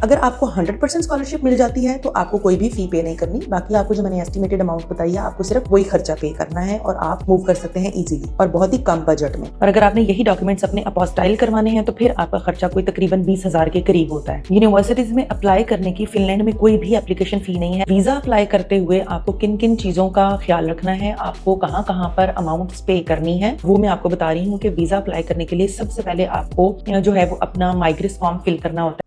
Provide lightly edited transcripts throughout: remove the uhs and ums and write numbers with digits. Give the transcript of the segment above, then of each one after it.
अगर आपको 100% स्कॉलरशिप मिल जाती है तो आपको कोई भी फी पे नहीं करनी। बाकी आपको जो मैंने एस्टिमेटेड अमाउंट बताई है, आपको सिर्फ वही खर्चा पे करना है और आप मूव कर सकते हैं इजीली और बहुत ही कम बजट में। और अगर आपने यही डॉक्यूमेंट्स अपने अपोस्टाइल करवाने हैं तो फिर आपका खर्चा कोई तकरीबन 20,000 के करीब होता है। यूनिवर्सिटीज में अप्लाई करने की फिनलैंड में कोई भी एप्लीकेशन फी नहीं है। वीजा अप्लाई करते हुए आपको किन किन चीजों का ख्याल रखना है, आपको कहाँ कहाँ पर अमाउंट पे करनी है, वो मैं आपको बता रही हूँ कि वीजा अप्लाई करने के लिए सबसे पहले आपको जो है वो अपना माइग्रेस फॉर्म फिल करना होता है।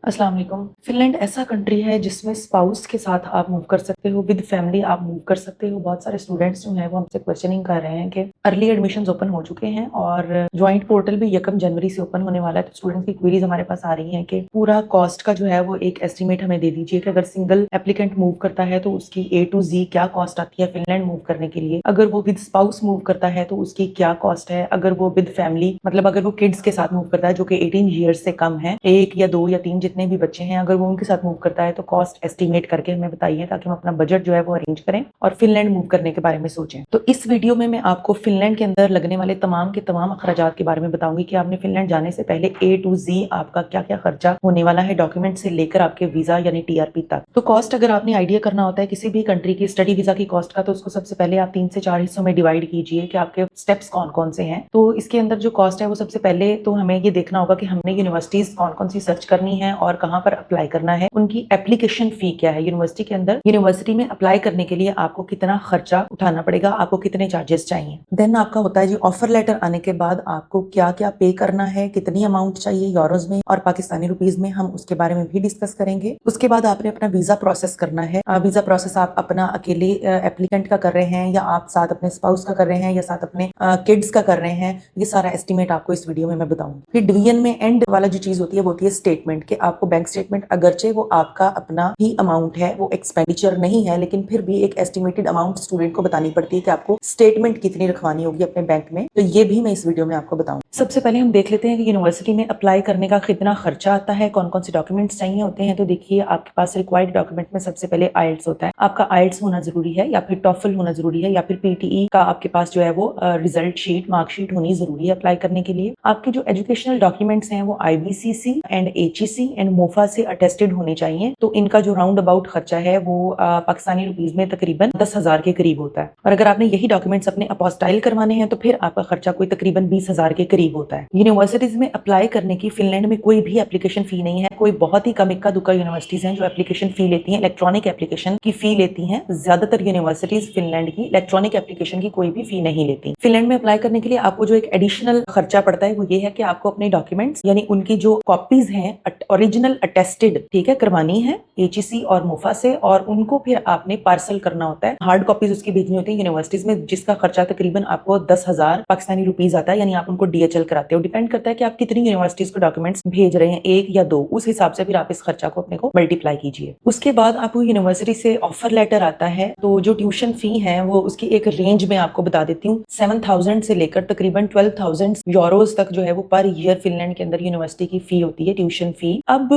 अस्सलाम वालेकुम। फिनलैंड ऐसा कंट्री है जिसमें स्पाउस के साथ आप मूव कर सकते हो, विद फैमिली आप मूव कर सकते हो। बहुत सारे स्टूडेंट्स जो हैं वो हमसे क्वेश्चनिंग कर रहे हैं कि अर्ली एडमिशंस ओपन हो चुके हैं और ज्वाइंट पोर्टल भी 1 जनवरी से ओपन होने वाला है। तो स्टूडेंट्स की क्वेरीज हमारे पास आ रही हैं कि पूरा कॉस्ट का जो है वो एक एस्टिमेट हमें दे दीजिए कि अगर सिंगल एप्लीकेंट मूव करता है तो उसकी A to Z क्या कॉस्ट आती है फिनलैंड मूव करने के लिए, अगर वो विद स्पाउस मूव करता है तो उसकी क्या कॉस्ट है, अगर वो विद फैमिली मतलब अगर वो किड्स के साथ मूव करता है जो कि 18 ईयर्स से कम है, 1 या 2 या 3 जितने भी बच्चे हैं, अगर वो उनके साथ मूव करता है तो कॉस्ट एस्टिमेट करके हमें बताइए ताकि हम अपना बजट जो है वो अरेंज करें और फिनलैंड मूव करने के बारे में सोचें। तो इस वीडियो में मैं आपको फिनलैंड के अंदर लगने वाले तमाम के तमाम अखराजात के बारे में बताऊंगी कि आपने फिनलैंड जाने से पहले A to Z आपका क्या क्या खर्चा होने वाला है, डॉक्यूमेंट से लेकर आपके वीजा यानी TRP तक। तो कॉस्ट अगर आपने आइडिया करना होता है किसी भी कंट्री की स्टडी वीजा की कॉस्ट का, तो उसको सबसे पहले आप 3 से 4 हिस्सों में डिवाइड कीजिए कि आपके स्टेप्स कौन कौन से हैं। तो इसके अंदर जो कॉस्ट है वो सबसे पहले तो हमें ये देखना होगा कि हमने यूनिवर्सिटीज कौन कौन सी सर्च करनी है और कहाँ पर अप्लाई करना है, उनकी एप्लीकेशन फी क्या है यूनिवर्सिटी के अंदर। यूनिवर्सिटी में अप्लाई करने के लिए आपको कितना खर्चा उठाना पड़ेगा, आपको कितने चार्जेस चाहिए। देन आपका होता है जी ऑफर लेटर आने के बाद आपको क्या क्या पे करना है, कितनी अमाउंट चाहिए यूरोज में और पाकिस्तानी रुपीज में, हम उसके बारे में भी डिस्कस करेंगे। उसके बाद आपने अपना वीजा प्रोसेस करना है। वीजा प्रोसेस आप अपना अकेले एप्लीकेंट का कर रहे हैं या आप साथ अपने स्पाउस का कर रहे हैं या साथ अपने किड्स का कर रहे हैं, ये सारा एस्टिमेट आपको इस वीडियो में मैं बताऊंगी। फिर डिवीजन में एंड वाला जो चीज होती है वो होती है स्टेटमेंट, कि आपको बैंक स्टेटमेंट अगरचे वो आपका अपना ही अमाउंट है, वो एक्सपेंडिचर नहीं है, लेकिन फिर भी एक एस्टिमेटेड अमाउंट स्टूडेंट को बतानी पड़ती है कि आपको स्टेटमेंट कितनी रखवानी होगी अपने बैंक में। तो ये भी मैं इस वीडियो में आपको बताऊं। सबसे पहले हम देख लेते हैं कि यूनिवर्सिटी में अप्लाई करने का कितना खर्चा आता है, कौन कौन से डॉक्यूमेंट्स चाहिए होते हैं। तो देखिए आपके पास रिक्वायर्ड डॉक्यूमेंट में सबसे पहले आइल्स होता है। आपका आइल्स होना जरूरी है या फिर टॉफल होना जरूरी है या फिर PTE का आपके पास जो है वो रिजल्ट शीट मार्कशीट होनी जरूरी है अप्लाई करने के लिए। आपके जो एजुकेशनल डॉक्यूमेंट्स हैं वो IBCC and HEC and MOFA से अटेस्टेड होने चाहिए। तो इनका जो राउंड अबाउट खर्चा है वो पाकिस्तानी रुपीज में तकरीबन 10,000 के करीब होता है। और अगर आपने यही डॉक्यूमेंट्स अपने अपोस्टाइल करवाने हैं तो फिर आपका खर्चा कोई तकरीबन 20,000 के करीब होता है। यूनिवर्सिटीज में अप्लाई करने की फिनलैंड में कोई भी एप्लीकेशन फी नहीं है। कोई बहुत ही कम इक्का दुक्का यूनिवर्सिटीज हैं जो एप्लीकेशन फी लेती हैं, इलेक्ट्रॉनिक एप्लीकेशन की फी लेती हैं। ज्यादातर यूनिवर्सिटीज फिनलैंड की इलेक्ट्रॉनिक एप्लीकेशन की कोई भी फी नहीं लेती। फिनलैंड में अप्लाई करने के लिए आपको जो एक एडिशनल खर्चा पड़ता है वो ये है कि आपको अपने डॉक्यूमेंट्स यानी उनकी जो कॉपीज हैं ओरिजिनल अटेस्टेड ठीक है करवानी है HEC और मोफा से, और उनको फिर आपने पार्सल करना होता है। हार्ड कॉपीज उसकी भेजनी होती है यूनिवर्सिटीज में, जिसका खर्चा तकरीबन आपको 10,000 पाकिस्तानी रुपीज आता है, यानी आप उनको DHL कराते हो। डिपेंड करता है कि आप कितनी यूनिवर्सिटीज को डॉक्यूमेंट्स भेज रहे हैं, 1 या 2, उस हिसाब से फिर आप इस खर्चा को अपने को मल्टीप्लाई कीजिए। उसके बाद आपको यूनिवर्सिटी से ऑफर लेटर आता है। तो जो ट्यूशन फी है वो उसकी एक रेंज में आपको बता देती हूँ, 7,000 से लेकर तकरीबन 12,000 यूरोज तक जो है वो पर ईयर फिनलैंड के अंदर यूनिवर्सिटी की फी होती है, ट्यूशन फी। अब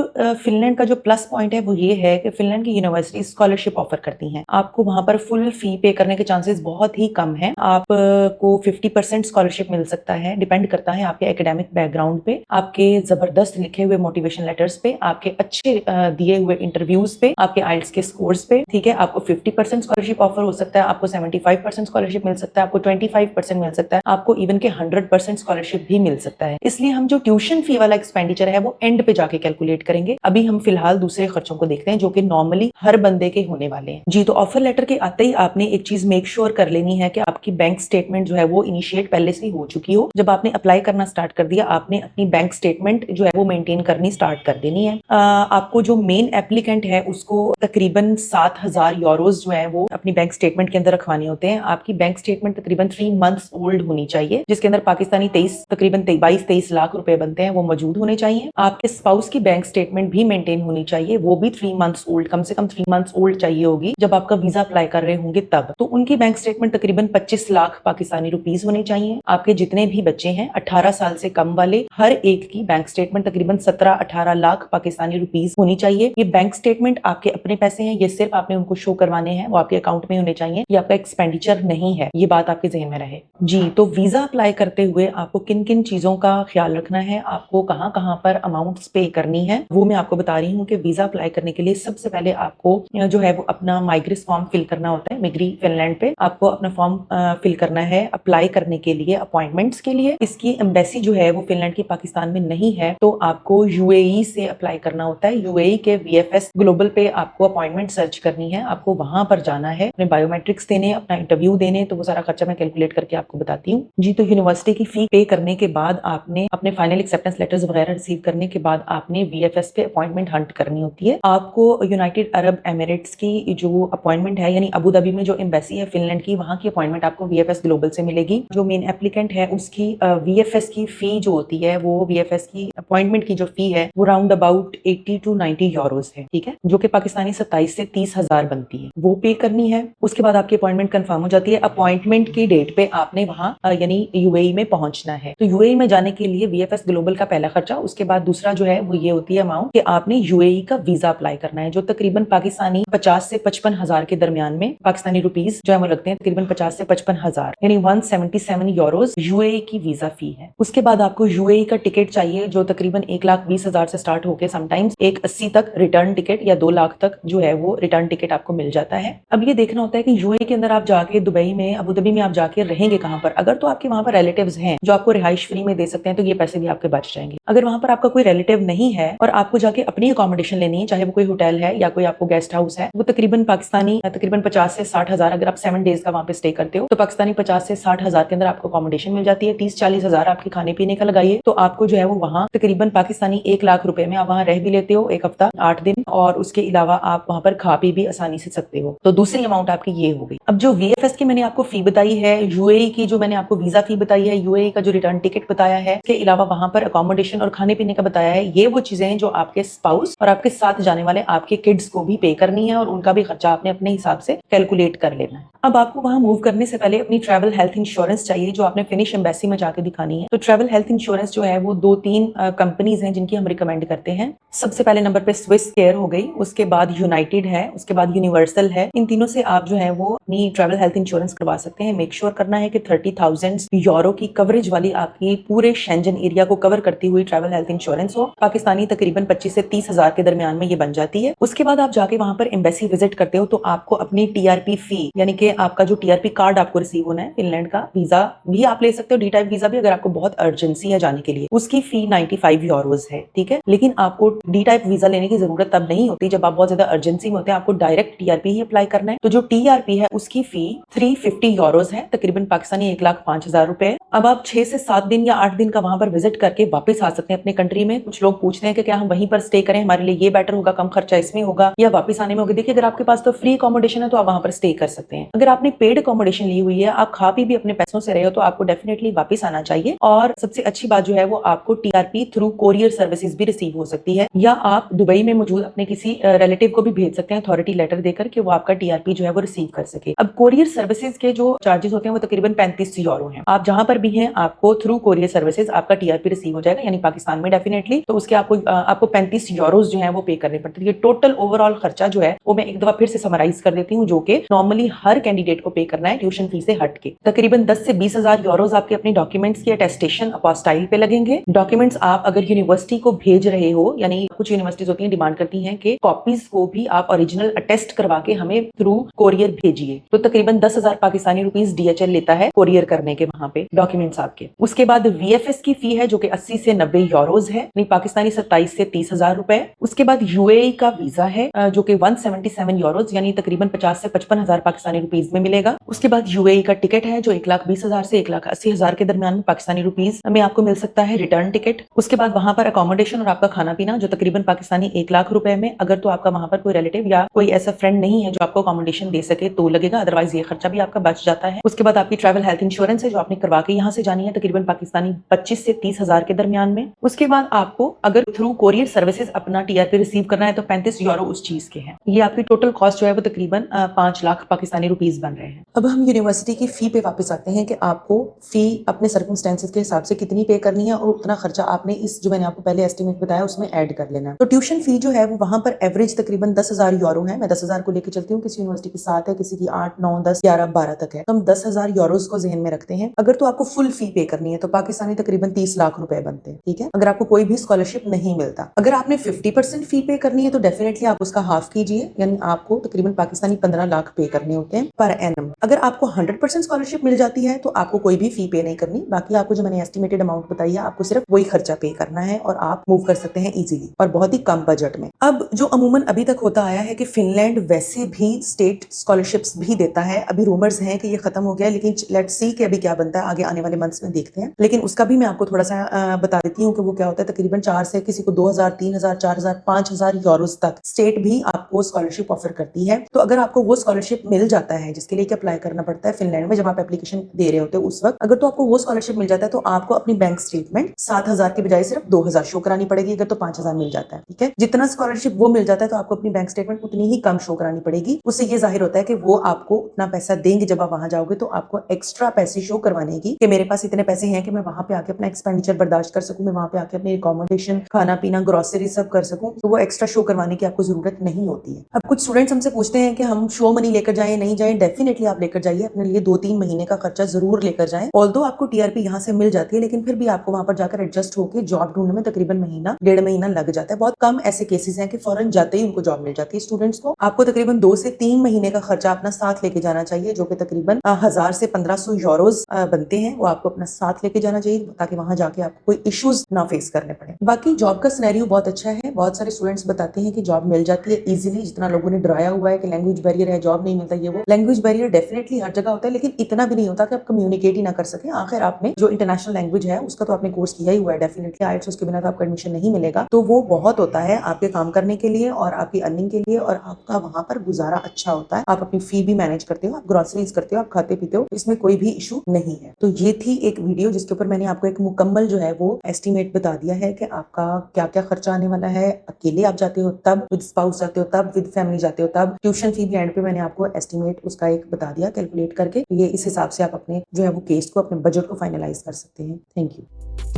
फिनलैंड का जो प्लस पॉइंट है वो ये है कि फिनलैंड की यूनिवर्सिटी स्कॉलरशिप ऑफर करती हैं। आपको वहां पर फुल फी पे करने के चांसेस बहुत ही कम है। आपको 50% स्कॉलरशिप मिल सकता है, डिपेंड करता है आपके एकेडमिक बैकग्राउंड पे, आपके जबरदस्त लिखे हुए मोटिवेशन लेटर्स पे, आपके अच्छे दिए हुए इंटरव्यूज पे, आपके आइल्स के स्कोर्स पे। ठीक है, आपको 50% स्कॉलरशिप ऑफर हो सकता है, आपको 75% स्कॉलरशिप मिल सकता है, आपको 25% मिल सकता है, आपको इवन के 100% स्कॉलरशिप भी मिल सकता है। इसलिए हम जो ट्यूशन फी वाला एक्सपेंडिचर है वो एंड पे जाके कैलकुलेट करेंगे। अभी हम फिलहाल दूसरे खर्चों को देखते हैं जो कि नॉर्मली हर बंदे के होने वाले हैं जी। तो ऑफर लेटर के आते ही आपने एक चीज मेक श्योर कर लेनी है कि आपकी बैंक स्टेटमेंट जो है वो इनिशिएट पहले से ही हो चुकी हो। जब आपने अप्लाई करना स्टार्ट कर दिया, आपने अपनी बैंक स्टेटमेंट जो है वो मेंटेन करनी स्टार्ट कर देनी है। आपको जो मेन एप्लीकेंट है उसको तकरीबन 7,000 यूरोज जो है वो अपनी बैंक स्टेटमेंट के अंदर रखवाने होते हैं। आपकी बैंक स्टेटमेंट तकरीबन 3 मंथ्स ओल्ड होनी चाहिए, जिसके अंदर पाकिस्तानी 22-23 लाख रुपए बनते हैं वो मौजूद होने चाहिए। आपके स्पाउस की बैंक बैंक स्टेटमेंट भी मेंटेन होनी चाहिए, वो भी 3 मंथ्स ओल्ड, कम से कम 3 मंथ्स ओल्ड चाहिए होगी जब आपका वीजा अप्लाई कर रहे होंगे तब। तो उनकी बैंक स्टेटमेंट तकरीबन 25 लाख पाकिस्तानी रुपीस होनी चाहिए। आपके जितने भी बच्चे हैं 18 साल से कम वाले, हर एक की बैंक स्टेटमेंट तकरीबन 17-18 लाख पाकिस्तानी रुपीस होनी चाहिए। ये बैंक स्टेटमेंट आपके अपने पैसे हैं, ये सिर्फ आपने उनको शो करवाने हैं, वो आपके अकाउंट में होने चाहिए, ये आपका एक्सपेंडिचर नहीं है, ये बात आपके जहन में रहे जी। तो वीजा अप्लाई करते हुए आपको किन किन चीजों का ख्याल रखना है, आपको कहाँ कहाँ पर अमाउंट्स पे करनी है, वो मैं आपको बता रही हूँ कि वीजा अप्लाई करने के लिए सबसे पहले आपको जो है वो अपना माइग्रेस फॉर्म फिल करना होता है। मिग्री फिनलैंड पे आपको अपना फॉर्म फिल करना है अप्लाई करने के लिए, अपॉइंटमेंट्स के लिए। इसकी एम्बेसी जो है वो फिनलैंड की पाकिस्तान में नहीं है, तो आपको यूएई से अप्लाई करना होता है। यूएई के वीएफएस ग्लोबल पे आपको अपॉइंटमेंट सर्च करनी है, आपको वहां पर जाना है, अपने बायोमेट्रिक्स देने, अपना इंटरव्यू देने। तो वो सारा खर्चा मैं कैलकुलेट करके आपको बताती हूँ जी। तो यूनिवर्सिटी की फी पे करने के बाद आपने अपने फाइनल एक्सेप्टेंस लेटर्स वगैरह रिसीव करने के बाद आपने वीएफएस पे अपॉइंटमेंट हंट करनी होती है। आपको यूनाइटेड अरब एमिरेट्स की जो अपॉइंटमेंट है, यानी अबू धाबी में जो एम्बेसी है फिनलैंड की, वहां की अपॉइंटमेंट आपको वीएफएस ग्लोबल से मिलेगी। जो मेन एप्लीकेंट है उसकी वीएफएस की फी जो होती है, वो वीएफएस की अपॉइंटमेंट की जो फी है वो राउंड अबाउट 80 to 90 यूरोस है, ठीक है, जो कि पाकिस्तानी 27 से 30 हजार बनती है, वो पे करनी है। उसके बाद आपकी अपॉइंटमेंट कंफर्म हो जाती है। अपॉइंटमेंट की डेट पे आपने वहां यानी यूएई में पहुंचना है। तो यूएई में जाने के लिए वीएफएस ग्लोबल का पहला खर्चा, उसके बाद दूसरा जो है वो ये होती है अमाउंट कि आपने यूएई का वीजा अप्लाई करना है, जो तकरीबन पाकिस्तानी 50 से 55 हजार के दरमियान में पाकिस्तानी रुपीस जो है वो लगते हैं, तकरीबन 50 से 55 हजार यानी 177 यूरोस यूएई की वीजा फी है। उसके बाद आपको यूएई का टिकट चाहिए, जो तकरीबन 1,20,000 से स्टार्ट होकर समटाइम्स 1,80 तक रिटर्न टिकट या 2 लाख तक जो है वो रिटर्न टिकट आपको मिल जाता है। अब ये देखना होता है कि यूएई के अंदर आप जाके, दुबई में, अबू धाबी में आप जाके रहेंगे कहाँ पर। अगर तो आपके वहां पर रिलेटिव्स हैं जो आपको रिहाइश फ्री में दे सकते हैं, तो ये पैसे भी आपके बच जाएंगे। अगर वहां पर आपका कोई रिलेटिव नहीं है और आपको जाके अपनी अकोमोडेशन लेनी है, चाहे वो कोई होटल है या कोई आपको गेस्ट हाउस है, वो तकरीबन पाकिस्तानी तकरीबन 50 से 60 हजार, अगर आप 7 डेज का वहां पे स्टे करते हो तो पाकिस्तानी 50 से 60 हजार के अंदर आपको अकोमोडेशन मिल जाती है। 30-40 हजार आपके खाने पीने का लगाइए तो आपको जो है वो वहां तकरीबन पाकिस्तानी 1 लाख रुपए में आप वहां रह भी लेते हो, 1 हफ्ता 8 दिन, और उसके अलावा आप वहां पर खा पी भी आसानी से सकते हो। तो दूसरी अमाउंट आपकी ये हो गई। अब जो वीएफएस की मैंने आपको फी बताई है, यूएई की जो मैंने आपको वीजा फी बताई है, यूएई का जो रिटर्न टिकट बताया है, इसके अलावा वहां पर अकोमोडेशन और खाने पीने का बताया है, ये वो चीजें हैं जो आपके स्पाउस और आपके साथ जाने वाले आपके किड्स को भी पे करनी है, और उनका भी खर्चा आपने अपने हिसाब से कैलकुलेट कर लेना है। अब आपको वहां मूव करने से पहले अपनी ट्रैवल हेल्थ इंश्योरेंस चाहिए, जो आपने फिनिश एम्बेसी में जाके दिखानी है। तो ट्रैवल हेल्थ इंश्योरेंस जो है वो 2-3 कंपनीज हैं जिनकी हम रिकमेंड करते हैं। सबसे पहले नंबर पे स्विस केयर हो गई, उसके बाद यूनाइटेड है, उसके बाद यूनिवर्सल है। इन तीनों से आप जो है वो अपनी ट्रैवल हेल्थ इंश्योरेंस करवा सकते हैं। मेक श्योर करना है कि 30,000 यूरो की कवरेज वाली आपकी पूरे शेंजन एरिया को कवर करती हुई ट्रैवल हेल्थ इंश्योरेंस हो। पाकिस्तानी तकरीबन 25 से 30 हजार के दरमियान में ये बन जाती है। उसके बाद आप जाके वहां पर एम्बेसी विजिट करते हो तो आपको अपनी टीआरपी फी, यानी कि आपका जो टीआरपी कार्ड आपको रिसीव होना है, फिनलैंड का वीजा भी आप ले सकते हो, डी टाइप वीजा भी, अगर आपको बहुत अर्जेंसी है जाने के लिए, उसकी फी 95 यूरोस है, ठीक है। लेकिन आपको डी टाइप वीजा लेने की जरूरत तब नहीं होती जब आप बहुत ज्यादा अर्जेंसी में होते हैं, आपको डायरेक्ट टीआरपी ही अप्लाई करना है। तो जो टीआरपी है उसकी फी 350 यूरोस है, तकरीबन पाकिस्तानी 1,05,000 रुपए। अब आप 6 से 7 दिन या 8 दिन का वहां पर विजिट करके वापस आ सकते हैं अपने कंट्री में। कुछ लोग पूछते हैं कि क्या हम वहीं पर स्टे करें, हमारे लिए ये बेटर होगा, कम खर्चा इसमें होगा या वापस आने में होगा। देखिए, अगर आपके पास तो फ्री अकोमोडेशन है तो आप वहां पर स्टे कर सकते हैं। अगर आपने पेड अकोमोडेशन ली हुई है, आप खा पी भी अपने पैसों से रहे हो, तो आपको डेफिनेटली वापस आना चाहिए। और सबसे अच्छी बात जो है वो आपको टीआरपी थ्रू कोरियर सर्विसेज भी रिसीव हो सकती है, या आप दुबई में मौजूद अपने किसी रिलेटिव को भी भेज सकते हैं अथॉरिटी लेटर देकर कि वो आपका टीआरपी जो है वो रिसीव कर सके। अब कोरियर सर्विसेज के जो चार्जेस होते हैं वो तकरीबन 35 यूरो हैं। आप जहां पर भी हैं आपको थ्रू कोरियर सर्विसेज आपका टीआरपी रिसीव हो जाएगा, यानी पाकिस्तान में डेफिनेटली। तो उसके आपको 35 यूरोस जो है वो पे करने पड़ते हैं। टोटल ओवरऑल खर्चा जो है वो मैं एक दफा फिर से समराइज कर देती हूँ, जो कि नॉर्मली हर कैंडिडेट को पे करना है ट्यूशन फी से हट के। तकरीबन 10 से 20 हजार यूरोस आपके अपने डॉक्यूमेंट्स की अटेस्टेशन अपोस्टाइल पे लगेंगे। डॉक्यूमेंट्स आप अगर यूनिवर्सिटी को भेज रहे हो, यानी कुछ यूनिवर्सिटीज होती हैं डिमांड करती हैं कि कॉपीज को भी आप ओरिजिनल अटेस्ट करवा के हमें थ्रू कोरियर भेजिए, तो तकरीबन 10,000 पाकिस्तानी रुपीस डीएचएल लेता है कोरियर करने के वहां पे डॉक्यूमेंट्स आपके। उसके बाद वीएफएस की फी है जो कि 80 से 90 यूरोस है, यानी पाकिस्तानी 27 से 30 हजार रुपए। उसके बाद यूएई का वीजा है जो कि 177 यूरोस यानी तकरीबन 50 से 55 हजार पाकिस्तानी रुपीस में मिलेगा। उसके बाद यूएई का टिकट है जो 1,20,000 से 1,80,000 के दरमियान में पाकिस्तानी रुपीस में आपको मिल सकता है, रिटर्न टिकट। उसके बाद वहां पर अकोमोडेशन और आपका खाना पीना जो तकरीबन पाकिस्तानी 1 लाख रुपए में, अगर तो आपका वहां पर कोई रिलेटिव या कोई ऐसा फ्रेंड नहीं है जो आपको अकोमोडेशन दे सके तो लगेगा, अदरवाइज ये खर्चा भी आपका बच जाता है। उसके बाद आपकी ट्रैवल हेल्थ इंश्योरेंस है जो आपने करवा के यहाँ से जानी है, तकरीबन पाकिस्तानी 25 से 30 हजार के दरमियान में। उसके बाद आपको अगर थ्रू थ्रू कोरियर सर्विसेज अपना टीआरपी रिसीव करना है तो 35 यूरो उस चीज के हैं। ये आपकी टोटल कॉस्ट जो है वो तकरीबन 5 लाख पाकिस्तानी रुपीस बन रहे हैं। अब हम यूनिवर्सिटी की फी पे वापस आते हैं कि आपको फी अपने सर्कमस्टेंसेस के हिसाब से कितनी पे करनी है और उतना खर्चा आपने इस जो मैंने आपको पहले एस्टिमेट बताया उसमें ऐड कर लेना है। तो ट्यूशन फी जो है वो वहां पर एवरेज तकरीबन 10,000 यूरो है। मैं 10,000 को लेकर चलती हूँ, किसी यूनिवर्सिटी की 7 है, किसी की 8, 9, 10, 11, 12 तक है। तो हम 10,000 यूरोज को जहन में रखते हैं। अगर तो आपको फुल फी पे करनी है तो पाकिस्तानी तकरीबन 30 लाख रुपए बनते हैं, ठीक है, अगर आपको कोई भी स्कॉलरशिप नहीं मिलता। अगर आपने 50% फी पे करनी है तो डेफिनेटली आप उसका हाफ कीजिए, यानी आपको तकरीबन पाकिस्तानी 15 लाख पे करने होते हैं पर एनम। अगर आपको 100% स्कॉलरशिप मिल जाती है तो आपको कोई भी फी पे नहीं करनी, बाकी आपको जो मैंने एस्टिमेटेड अमाउंट बताई है आपको सिर्फ वही खर्चा पे करना है और आप मूव कर सकते हैं इजीली और बहुत ही कम बजट में। अब जो अमूमन अभी तक होता आया है कि फिनलैंड वैसे भी स्टेट स्कॉलरशिप्स भी देता है। अभी रूमर्स हैं कि ये खत्म हो गया है, लेकिन लेट्स सी कि अभी क्या बनता है, आगे आने वाले मंथ्स में देखते हैं। लेकिन उसका भी मैं आपको थोड़ा सा बता देती हूँ कि वो क्या होता है। तकरीबन 4 से किसी को 2,000, 3,000, 4,000, 5,000 यूरोज तक स्टेट भी आपको स्कॉलरशिप ऑफर करती है। तो अगर आपको वो स्कॉलरशिप मिल जाता है, जिसके लिए अप्लाई करना पड़ता है फिनलैंड में जब आप एप्लीकेशन दे रहे होते हो उस वक्त, अगर तो आपको वो स्कॉलरशिप मिल जाता है तो आपको अपनी बैंक स्टेटमेंट 7,000 के बजाय सिर्फ 2,000 शो करानी पड़ेगी। अगर तो 5,000 मिल जाता है, ठीक है, जितना स्कॉलरशिप वो मिल जाता है तो आपको अपनी बैंक स्टेटमेंट उतनी ही कम शो करानी पड़ेगी। उससे ये जाहिर होता है कि वो आपको उतना पैसा देंगे। जब आप वहां जाओगे तो आपको एक्स्ट्रा पैसे शो करवाने की कि मेरे पास इतने पैसे हैं कि मैं वहां पे आके अपना एक्सपेंडिचर बर्दाश्त कर सकूं, मैं वहां पे आके अपनी अकोमोडेशन, खाना पीना, ग्रोसरी सब कर सकूं। तो वो एक्स्ट्रा शो करवाने की आपको जरूरत नहीं होती है। अब कुछ स्टूडेंट्स हमसे पूछते हैं कि हम शो मनी लेकर जाएं नहीं जाएं। डेफिनेटली आप लेकर जाइए, अपने लिए 2-3 महीने का खर्चा जरूर लेकर जाएं। ऑल्दो आपको टीआरपी यहाँ से मिल जाती है, लेकिन फिर भी आपको वहां पर जाकर एडजस्ट होकर जॉब ढूंढने में तकरीबन महीना 1.5 महीना लग जाता है। बहुत कम ऐसे केसेस हैं कि फौरन जाते ही उनको जॉब मिल जाती है। स्टूडेंट्स को आपको तकरीबन 2 से 3 महीने का खर्चा अपना साथ लेके जाना चाहिए, जो कि तकरीबन 1,000 से 1,500 यूरोज बनते हैं। वो आपको अपना साथ लेके जाना चाहिए ताकि वहां जाके आपको कोई इश्यूज ना फेस करने पड़े। बाकी जॉब का सिनेरियो बहुत अच्छा है। बहुत सारे स्टूडेंट्स बताते हैं कि जॉब मिल जाती है इजीली। जितना लोगों ने डराया हुआ है कि लैंग्वेज बैरियर है, जॉब नहीं मिलता, ये वो लैंग्वेज बैरियर डेफिनेटली हर जगह होता है, लेकिन इतना भी नहीं होता कि आप कम्युनिकेट ही ना कर सके। आखिर आपने जो इंटरनेशनल लैंग्वेज है उसका तो आपने कोर्स किया ही हुआ है। डेफिनेटली आइल्स उसके बिना तो आपको एडमिशन नहीं मिलेगा। तो वो बहुत होता है आपके काम करने के लिए और आपकी अर्निंग के लिए, और आपका वहां पर गुजारा अच्छा होता है। आप अपनी फी भी मैनेज करते हो, आप ग्रोसरीज करते हो, आप खाते पीते हो, इसमें कोई भी इशू नहीं है। तो ये थी एक वीडियो जिसके ऊपर मैंने आपको एक मुकम्मल जो है वो एस्टिमेट बता दिया है कि आपका क्या क्या खर्चा आने वाला है। अकेले आप जाते हो तब, विद स्पाउस जाते हो तब, विद फैमिली जाते हो तब। ट्यूशन फी भी एंड पे मैंने आपको एस्टिमेट उसका एक बता दिया कैलकुलेट करके। ये इस हिसाब से आप अपने जो है वो केस को, अपने बजट को फाइनलाइज कर सकते हैं। Thank you.